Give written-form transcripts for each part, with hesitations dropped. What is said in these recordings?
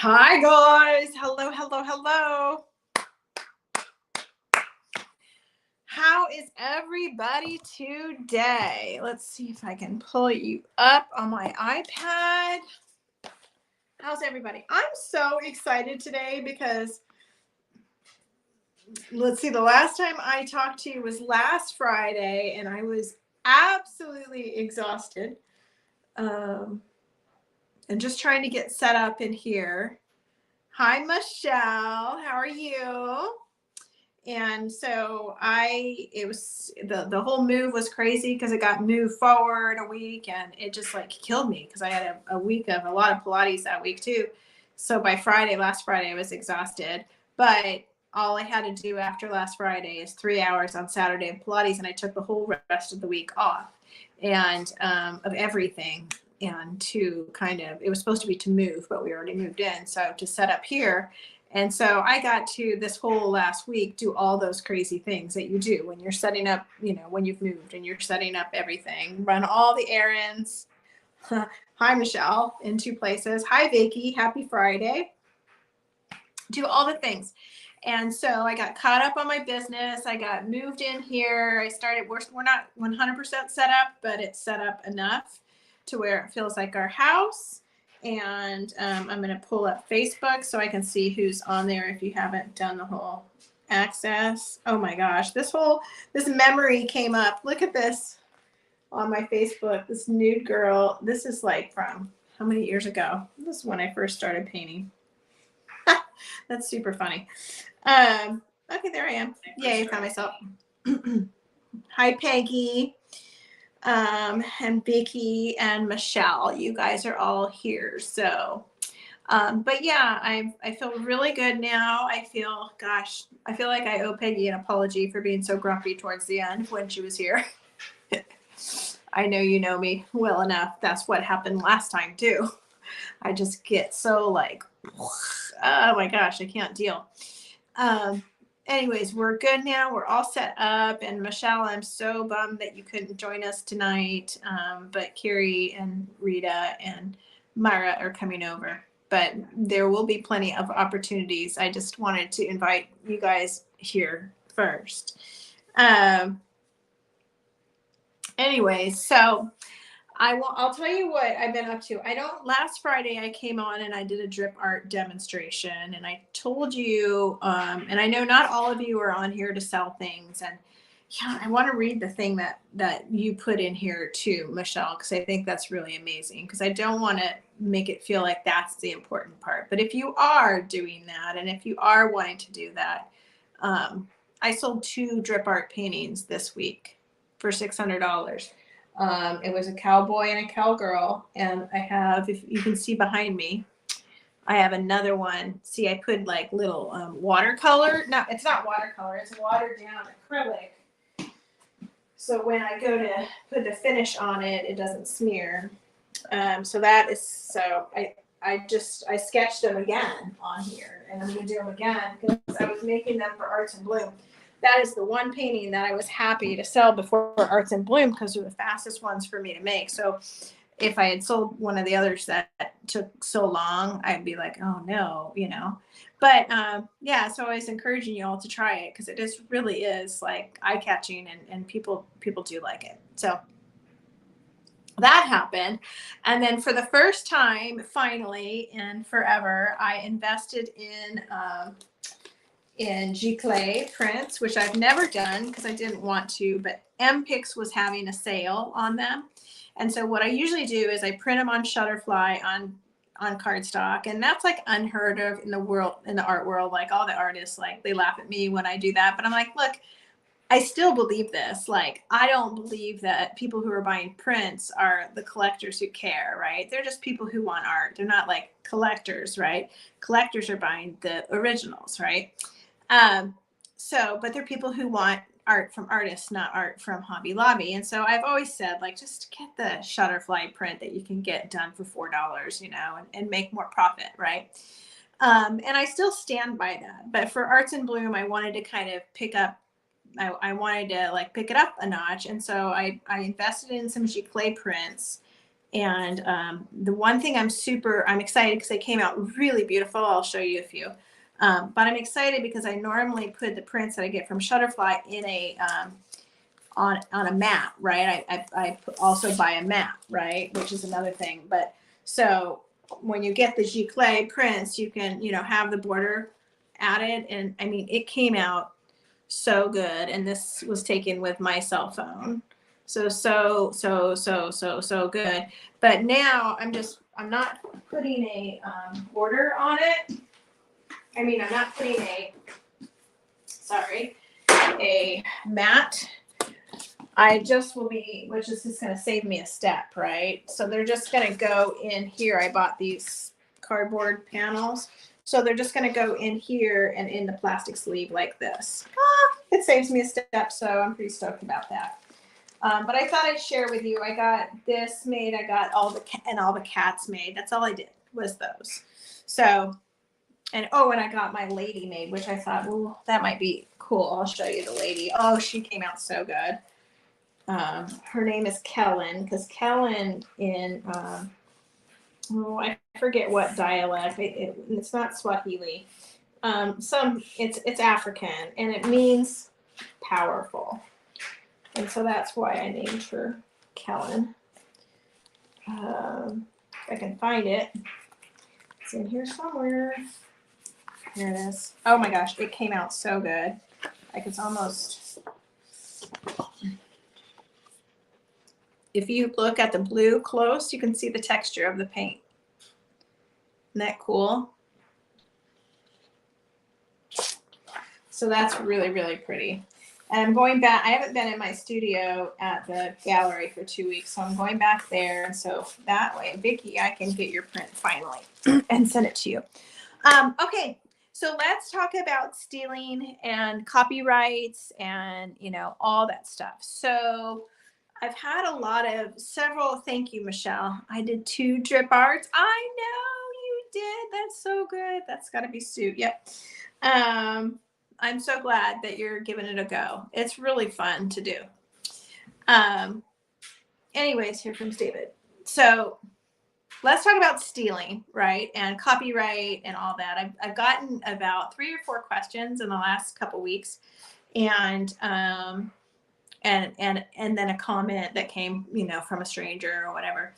Hi guys, hello, hello, hello. How is everybody today? Let's see if I can pull you up on my iPad. How's everybody? I'm so excited today because let's see, the last time I talked to you was last Friday and I was absolutely exhausted. And just trying to get set up in here. Hi, Michelle. How are you? And so it was the whole move was crazy because it got moved forward a week and it just like killed me because I had a week of a lot of Pilates that week too. So by last Friday, I was exhausted. But all I had to do after last Friday is 3 hours on Saturday of Pilates, and I took the whole rest of the week off and of everything. And it was supposed to be to move, but we already moved in. So to set up here. And so I got to this whole last week do all those crazy things that you do when you're setting up, when you've moved and you're setting up everything, run all the errands. Hi, Michelle, in 2 places. Hi, Vicky. Happy Friday. Do all the things. And so I got caught up on my business. I got moved in here. We're not 100% set up, but it's set up enough to where it feels like our house. And I'm going to pull up Facebook so I can see who's on there if you haven't done the whole access. Oh my gosh, this memory came up. Look at this on my Facebook, this nude girl. This is like from how many years ago? This is when I first started painting. That's super funny. Okay, there I am. Yay, I found myself. Hi, Peggy. And Vicky and Michelle, you guys are all here. So, but yeah, I feel really good now. I feel like I owe Peggy an apology for being so grumpy towards the end when she was here. I know you know me well enough. That's what happened last time too. I just get so like, oh my gosh, I can't deal. Anyways, we're good now. We're all set up. And Michelle, I'm so bummed that you couldn't join us tonight. But Carrie and Rita and Myra are coming over. But there will be plenty of opportunities. I just wanted to invite you guys here first. Anyways, so I'll tell you what I've been up to. Last Friday I came on and I did a drip art demonstration, and I told you, and I know not all of you are on here to sell things. And yeah, I want to read the thing that you put in here too, Michelle, because I think that's really amazing, because I don't want to make it feel like that's the important part. But if you are doing that, and if you are wanting to do that, I sold 2 drip art paintings this week for $600. It was a cowboy and a cowgirl, and I have, if you can see behind me, I have another one. See, I put like little watercolor. No, it's not watercolor. It's watered down acrylic. So when I go to put the finish on it, it doesn't smear. I sketched them again on here, and I'm going to do them again because I was making them for Arts in Bloom. That is the one painting that I was happy to sell before Arts in Bloom because they're the fastest ones for me to make. So if I had sold one of the others that took so long, I'd be like, oh no, But yeah, so I was encouraging you all to try it because it just really is like eye-catching, and people do like it. So that happened. And then for the first time, finally, in forever, I invested in G-Clay prints, which I've never done because I didn't want to, but MPix was having a sale on them. And so what I usually do is I print them on Shutterfly on cardstock, and that's like unheard of in the art world. Like all the artists, like they laugh at me when I do that, but I'm like, look, I still believe this. Like, I don't believe that people who are buying prints are the collectors who care, right? They're just people who want art. They're not like collectors, right? Collectors are buying the originals, right? But they're people who want art from artists, not art from Hobby Lobby. And so I've always said, like, just get the Shutterfly print that you can get done for $4, and make more profit, right? And I still stand by that. But for Arts in Bloom, I wanted to kind of pick up it up a notch. And so I invested in some G-Clay prints, And the one thing I'm excited because they came out really beautiful. I'll show you a few. But I'm excited because I normally put the prints that I get from Shutterfly in a on a mat, right? I also buy a mat, right? Which is another thing. But so when you get the Giclée prints, you can, you know, have the border added. And I mean, it came out so good. And this was taken with my cell phone. So good. But now I'm not putting a border on it. I mean, I'm not putting a mat. I just will be, which is just going to save me a step, right? So they're just going to go in here. I bought these cardboard panels. So they're just going to go in here and in the plastic sleeve like this. It saves me a step, so I'm pretty stoked about that. But I thought I'd share with you. I got this made. I got all the cats made. That's all I did was those. So, and I got my lady made, which I thought, well, that might be cool. I'll show you the lady. Oh, she came out so good. Her name is Kellen, because Kellen in I forget what dialect. It's not Swahili. It's African, and it means powerful. And so that's why I named her Kellen. If I can find it. It's in here somewhere. Here it is. Oh my gosh, it came out so good. Like it's almost... If you look at the blue close, you can see the texture of the paint. Isn't that cool? So that's really, really pretty. And I'm going back. I haven't been in my studio at the gallery for 2 weeks, so I'm going back there. And so that way, Vicki, I can get your print finally and send it to you. Okay, so let's talk about stealing and copyrights and, you know, all that stuff. So I've had several, thank you, Michelle. I did 2 drip arts. I know you did. That's so good. That's got to be Sue. Yep. I'm so glad that you're giving it a go. It's really fun to do. Anyways, here comes David. So let's talk about stealing, right? And copyright and all that. I've gotten about 3 or 4 questions in the last couple weeks. And then a comment that came, you know, from a stranger or whatever.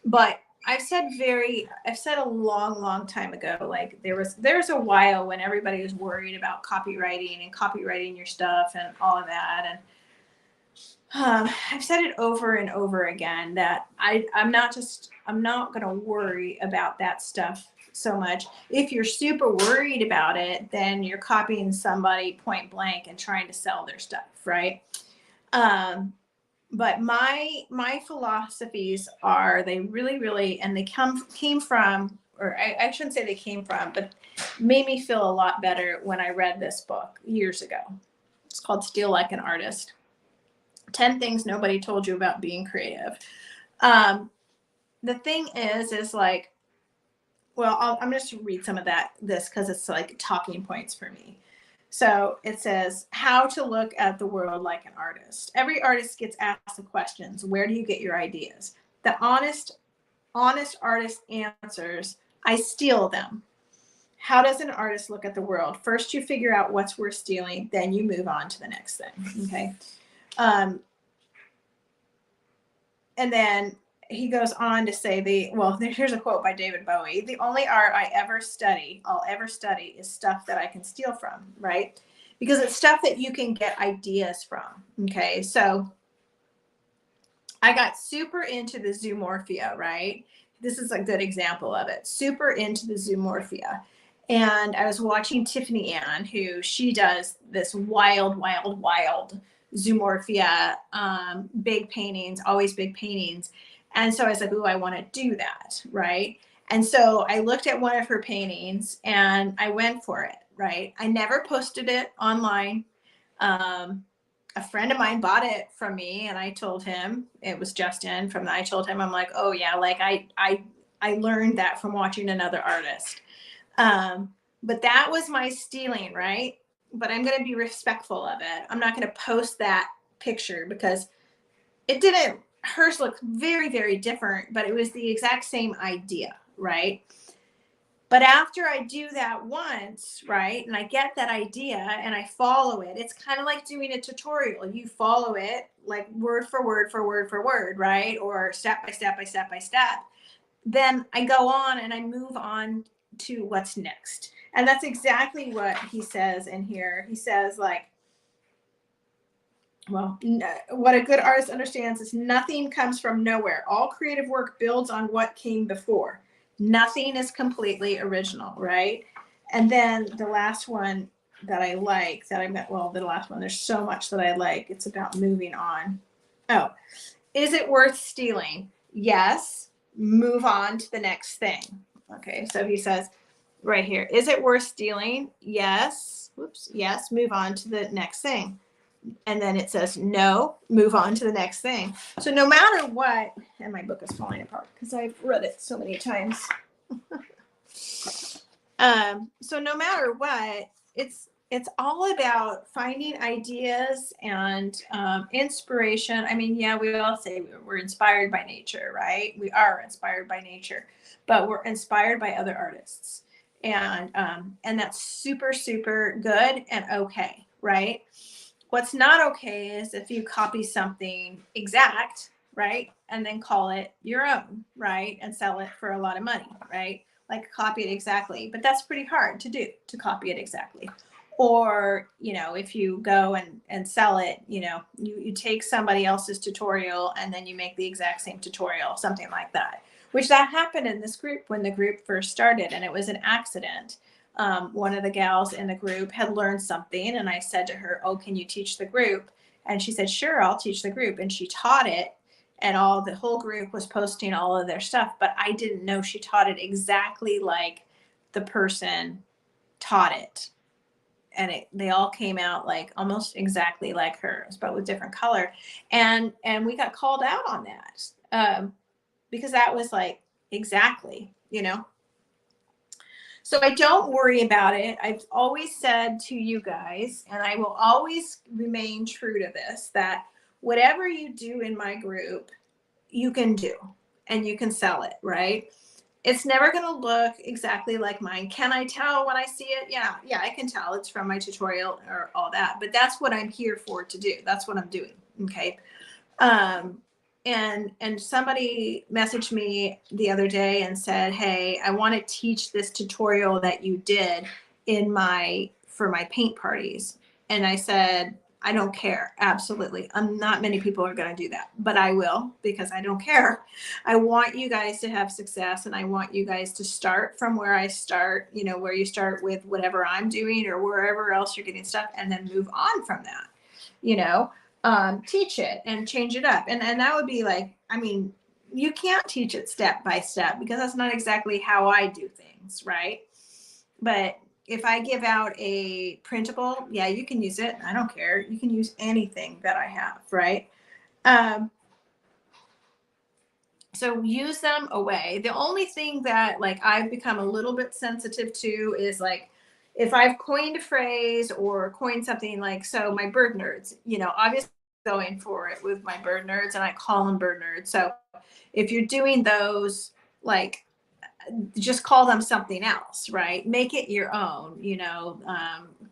But I've said a long time ago, like there's a while when everybody was worried about copyrighting your stuff and all of that. And I've said it over and over again that I'm not going to worry about that stuff so much. If you're super worried about it, then you're copying somebody point blank and trying to sell their stuff, right? But my philosophies are, they really, and they came from, or I shouldn't say they came from, but made me feel a lot better when I read this book years ago. It's called Steal Like an Artist. 10 Things Nobody Told You About Being Creative. The thing is like, well, I'm just going to read some of this because it's like talking points for me. So it says, how to look at the world like an artist. Every artist gets asked the questions, where do you get your ideas? The honest artist answers, I steal them. How does an artist look at the world? First, you figure out what's worth stealing, then you move on to the next thing, okay? And then he goes on to say here's a quote by David Bowie. The only art I'll ever study is stuff that I can steal from, right? Because it's stuff that you can get ideas from, okay? So I got super into the zoomorphia, right? This is a good example of it. Super into the zoomorphia. And I was watching Tiffany Ann, who she does this wild zoomorphia, big paintings, always big paintings. And so I was like, ooh, I want to do that, right? And so I looked at one of her paintings and I went for it, right? I never posted it online. A friend of mine bought it from me and I told him, it was Justin I told him, I'm like, oh yeah, like I learned that from watching another artist. But that was my stealing, right? But I'm going to be respectful of it. I'm not going to post that picture because it didn't hers looked very, very different, but it was the exact same idea, right? But after I do that once, right, and I get that idea and I follow it, it's kind of like doing a tutorial. You follow it like word for word for word for word, right? Or step by step by step by step. Then I go on and I move on to what's next. And that's exactly what he says in here. He says, like, well, what a good artist understands is nothing comes from nowhere. All creative work builds on what came before. Nothing is completely original, right? And then the last one that I like, that I'm, well, the last one, there's so much that I like. It's about moving on. Oh, is it worth stealing? Yes. Move on to the next thing. Okay, so he says right here, is it worth stealing? Yes. Whoops. Yes. Move on to the next thing. And then it says no, move on to the next thing. So no matter what, and my book is falling apart because I've read it so many times. So no matter what, it's all about finding ideas and inspiration. I mean, yeah, we all say we're inspired by nature, right? We are inspired by nature, but we're inspired by other artists, and that's super, super good and okay, right? What's not okay is if you copy something exact, right, and then call it your own, right, and sell it for a lot of money, right? Like copy it exactly, but that's pretty hard to do, to copy it exactly. Or, you know, if you go and sell it, you know, you take somebody else's tutorial and then you make the exact same tutorial, something like that, which that happened in this group when the group first started, and it was an accident. One of the gals in the group had learned something, and I said to her, oh, can you teach the group? And she said, sure, I'll teach the group. And she taught it, and the whole group was posting all of their stuff, but I didn't know she taught it exactly like the person taught it. And they all came out like almost exactly like hers, but with different color. And we got called out on that, because that was like exactly, you know. So I don't worry about it. I've always said to you guys, and I will always remain true to this, that whatever you do in my group, you can do and you can sell it, right? It's never going to look exactly like mine. Can I tell when I see it? Yeah, I can tell it's from my tutorial or all that, but that's what I'm here for to do. That's what I'm doing. Okay. And somebody messaged me the other day and said, hey, I want to teach this tutorial that you did for my paint parties. And I said, I don't care. Absolutely. Not many people are going to do that, but I will, because I don't care. I want you guys to have success, and I want you guys to start from where I start, you know, where you start with whatever I'm doing or wherever else you're getting stuff, and then move on from that, you know. Teach it and change it up. And that would be like, I mean, you can't teach it step by step because that's not exactly how I do things, right? But if I give out a printable, yeah, you can use it. I don't care. You can use anything that I have, right? So use them away. The only thing that like I've become a little bit sensitive to is like, if I've coined a phrase or coined something like, so my bird nerds, you know, obviously going for it with my bird nerds, and I call them bird nerds. So if you're doing those, like, just call them something else, right? Make it your own, you know,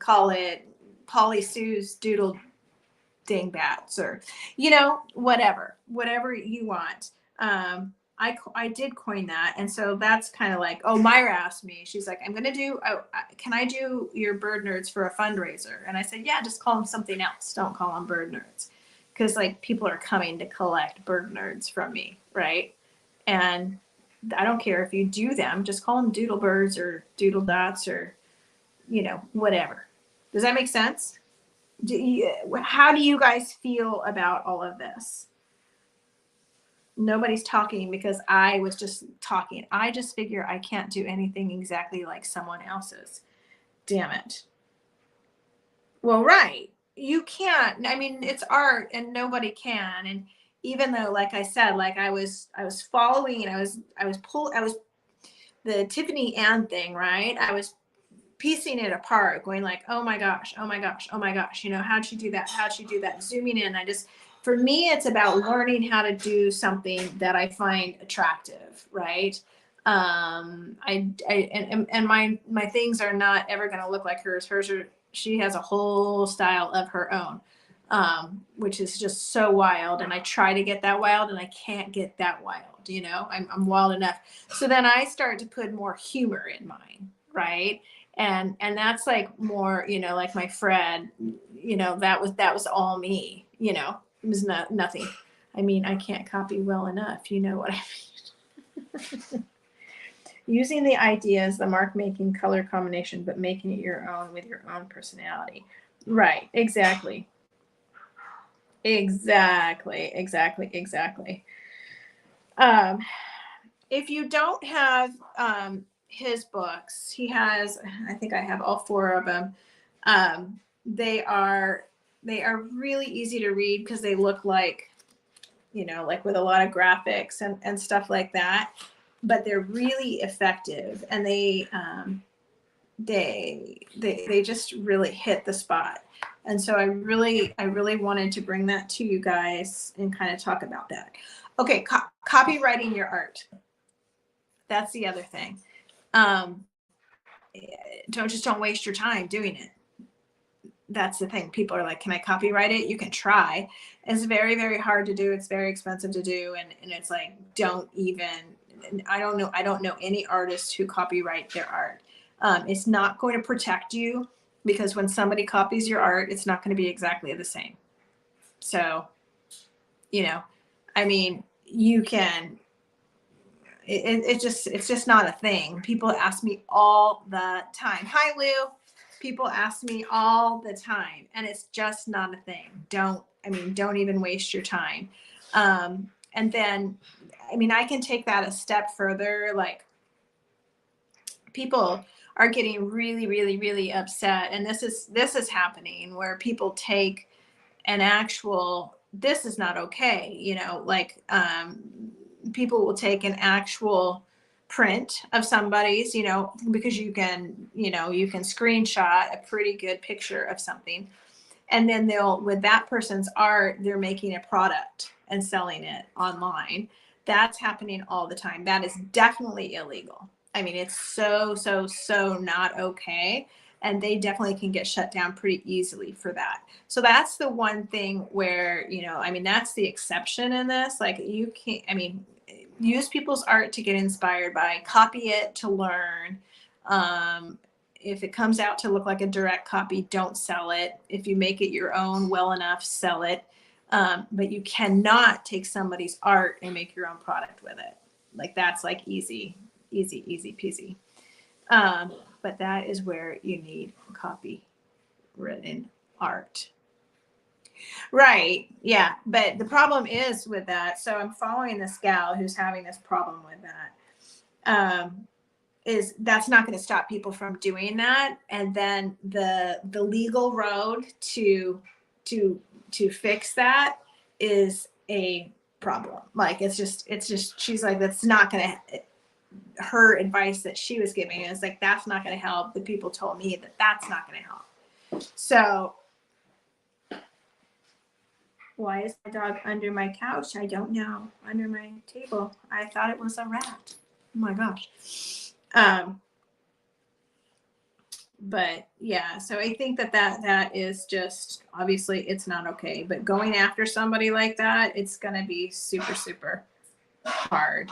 call it Polly Sue's Doodle Dingbats, or, you know, whatever you want. I did coin that. And so that's kind of like, oh, Myra asked me, she's like, can I do your bird nerds for a fundraiser? And I said, yeah, just call them something else. Don't call them bird nerds. Cause like people are coming to collect bird nerds from me. Right. And I don't care if you do them, just call them doodle birds or doodle dots or, you know, whatever. Does that make sense? How do you guys feel about all of this? Nobody's talking because I was just talking. I just figure I can't do anything exactly like someone else's. Damn it. Well, right. You can't. I mean, it's art and nobody can. And even though, like I said, like I was following, I was the Tiffany Ann thing, right? I was piecing it apart, going like, oh my gosh, oh my gosh, oh my gosh, you know, how'd she do that? How'd she do that? Zooming in, for me, it's about learning how to do something that I find attractive, right? And my things are not ever going to look like hers. She has a whole style of her own, which is just so wild. And I try to get that wild, and I can't get that wild. You know, I'm wild enough. So then I start to put more humor in mine, right? And that's like more, you know, like my Fred, you know, that was all me. You know, it was nothing. I mean, I can't copy well enough. You know what I mean? Using the ideas, the mark making color combination, but making it your own with your own personality. Right. Exactly. Exactly. If you don't have his books, he has, I think I have all 4 of them. They are really easy to read because they look like, you know, like with a lot of graphics and stuff like that, but they're really effective, and they just really hit the spot. And so I really wanted to bring that to you guys and kind of talk about that. Okay, copywriting your art. That's the other thing. Don't waste your time doing it. That's the thing. People are like, can I copyright it? You can try. It's very, very hard to do. It's very expensive to do. And it's like, I don't know any artist who copyright their art. It's not going to protect you, because when somebody copies your art, it's not going to be exactly the same. So, you know, I mean, you can, it's just not a thing. People ask me all the time. Hi, Lou. People ask me all the time, and it's just not a thing. Don't even waste your time. And then, I mean, I can take that a step further. Like, people are getting really, really, really upset. And this is happening, where people take an actual, this is not okay. You know, like, people will take an actual print of somebody's, you know, because you can screenshot a pretty good picture of something, and then with that person's art, they're making a product and selling it online. That's happening all the time. That is definitely illegal. I mean, it's so not okay. And they definitely can get shut down pretty easily for that. So that's the one thing where, you know, I mean, that's the exception in this. Like, you can't, I mean, use people's art to get inspired by, copy it to learn. If it comes out to look like a direct copy, don't sell it. If you make it your own well enough, sell it. But you cannot take somebody's art and make your own product with it. Like, that's like easy peasy. But that is where you need copywritten art. Right. Yeah. But the problem is with that. So I'm following this gal who's having this problem with that. Is that's not going to stop people from doing that. And then the legal road to fix that is a problem. Like, it's just, she's like, that's not going to, her advice that she was giving is like, that's not going to help. The people told me that that's not going to help. So, why is my dog under my couch? I don't know. Under my table. I thought it was a rat. Oh my gosh. But yeah, so I think that is just, obviously it's not okay. But going after somebody like that, it's going to be super hard.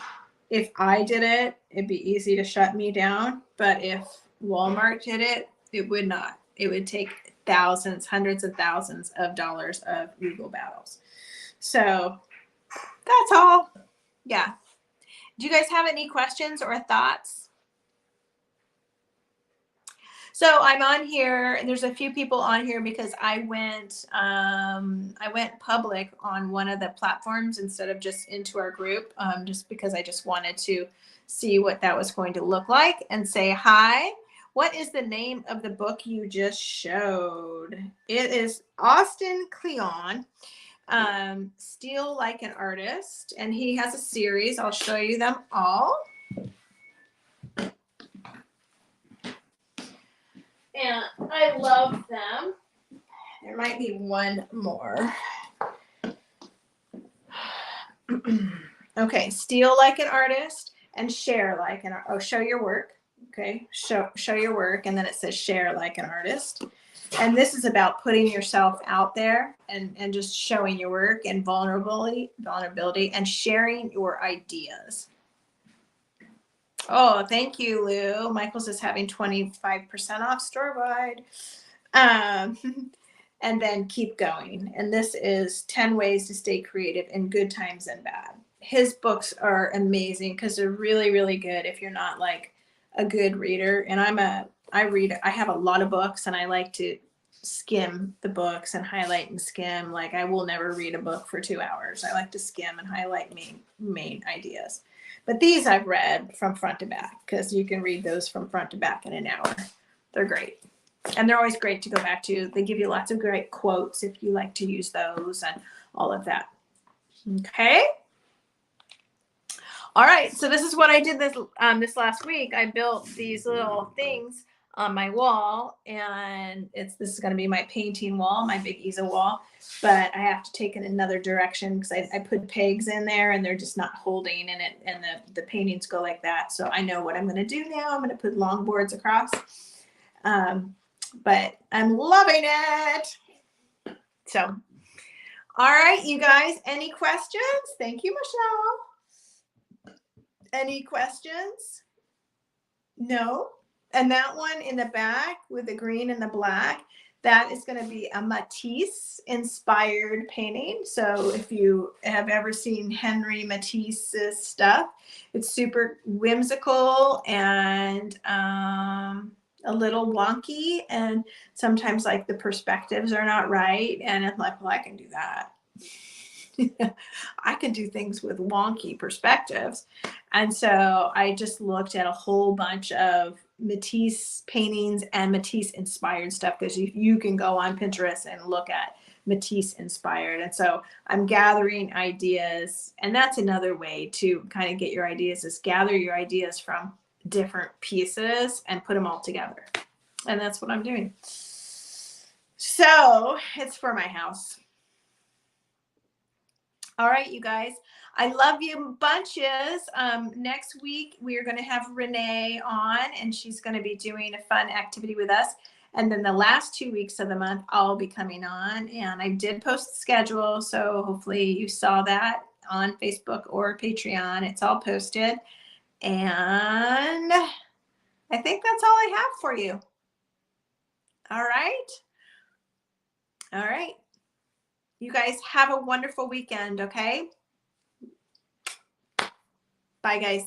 If I did it, it'd be easy to shut me down. But if Walmart did it, it would not. It would take thousands, hundreds of thousands of dollars of legal battles. So that's all. Yeah. Do you guys have any questions or thoughts? So I'm on here, and there's a few people on here because I went public on one of the platforms instead of just into our group, just because I just wanted to see what that was going to look like and say hi. What is the name of the book you just showed? It is Austin Kleon, Steal Like an Artist, and he has a series. I'll show you them all. And I love them. There might be one more. Okay, steal like an artist and share like an show your work. Okay, show your work, and then it says share like an artist. And this is about putting yourself out there and just showing your work and vulnerability and sharing your ideas. Oh, thank you, Lou. Michael's is having 25% off store-wide. And then keep going. And this is 10 ways to stay creative in good times and bad. His books are amazing because they're really, really good if you're not like a good reader. And I have a lot of books and I like to skim the books and highlight and skim. Like I will never read a book for 2 hours. I like to skim and highlight main ideas. But these I've read from front to back because you can read those from front to back in an hour. They're great. And they're always great to go back to. They give you lots of great quotes if you like to use those and all of that. Okay. All right. So this is what I did this last week. I built these little things on my wall, and this is going to be my painting wall, my big easel wall. But I have to take it another direction because I put pegs in there and they're just not holding, and the paintings go like that. So I know what I'm going to do now. I'm going to put long boards across. But I'm loving it. So, all right, you guys, any questions? Thank you, Michelle. Any questions? No? And that one in the back with the green and the black, that is going to be a Matisse inspired painting. So if you have ever seen Henri Matisse's stuff, it's super whimsical and a little wonky, and sometimes like the perspectives are not right, and it's like, well, I can do that. I can do things with wonky perspectives. And so I just looked at a whole bunch of Matisse paintings and Matisse inspired stuff, because you can go on Pinterest and look at Matisse inspired. And so I'm gathering ideas, and that's another way to kind of get your ideas, is gather your ideas from different pieces and put them all together. And that's what I'm doing. So it's for my house. All right, you guys, I love you bunches. Next week, we are going to have Renee on, and she's going to be doing a fun activity with us. And then the last 2 weeks of the month, I'll be coming on, and I did post the schedule. So hopefully you saw that on Facebook or Patreon. It's all posted. And I think that's all I have for you. All right. All right. You guys have a wonderful weekend, okay? Bye, guys.